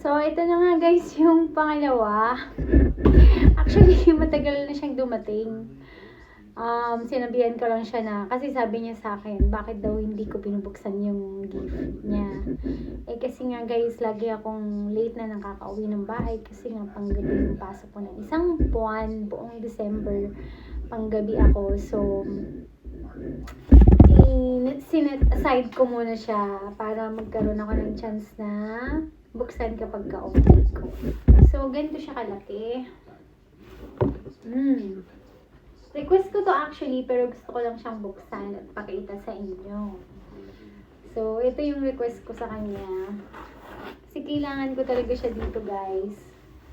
So, ito na nga guys yung pangalawa. Actually, matagal na siyang dumating. Sinabihan ko lang siya na, kasi sabi niya sa akin, bakit daw hindi ko binubuksan yung gift niya. Eh kasi nga guys, lagi akong late na nakakauwi ng bahay kasi nga panggabi yung pasok ko ng isang buwan, buong December, panggabi ako. So, sinet aside ko muna siya para magkaroon ako ng chance na buksan kapag ka-okay ko. So, ganito siya kalaki. Request ko to actually, pero gusto ko lang siyang buksan at pakita sa inyo. So, ito yung request ko sa kanya. Kasi kailangan ko talaga siya dito, guys.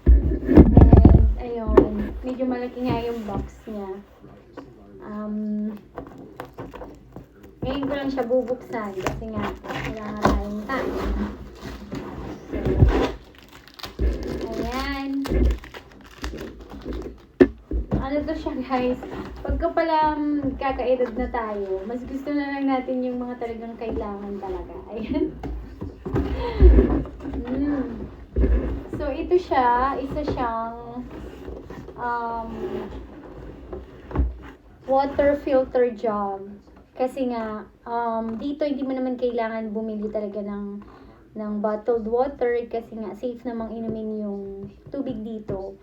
And, ayun, medyo malaki nga yung box niya. Ngayon ko lang siya bubuksan kasi nga, kailangan tayong time. So, ayan. Ano to siya guys, pagka pala kaka-edad na tayo, mas gusto na lang natin yung mga talagang kailangan talaga. Ayan. So ito siya, isa siyang water filter jug. Kasi nga, dito hindi mo naman kailangan bumili talaga ng bottled water kasi nga safe namang inumin yung tubig dito.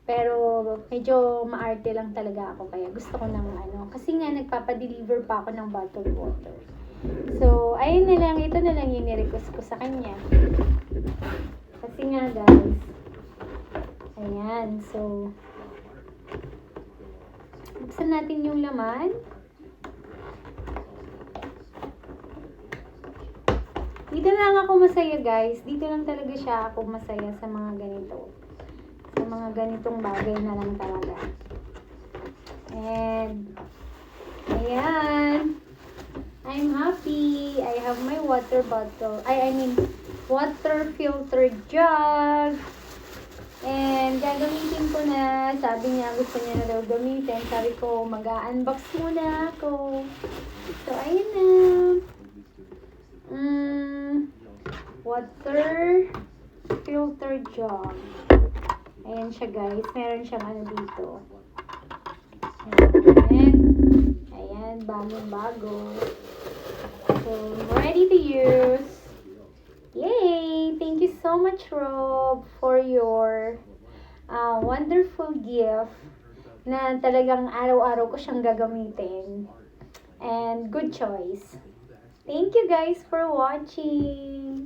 Pero medyo maarte lang talaga ako kaya gusto ko ng kasi nga nagpapa-deliver pa ako ng bottled water. So, ayun na lang, ito na lang yung ni-request ko sa kanya. Kasi nga guys, ayan, so buksan natin yung laman. Dito na lang ako masaya guys, dito lang talaga siya ako masaya sa mga ganito. Sa mga ganitong bagay na lang talaga. And, ayan. I'm happy. I have my water bottle. I mean, water filter jug. And, gagamitin ko na. Sabi niya, gusto niya na daw gamitin. Sabi ko, mag-unbox muna ako. So, ayun na. Water filter jug. Ayan siya guys. Meron siyang dito. Ayan. Bagong-bago. So, ready to use. Yay! Thank you so much, Rob, for your wonderful gift na talagang araw-araw ko siyang gagamitin. And good choice. Thank you guys for watching.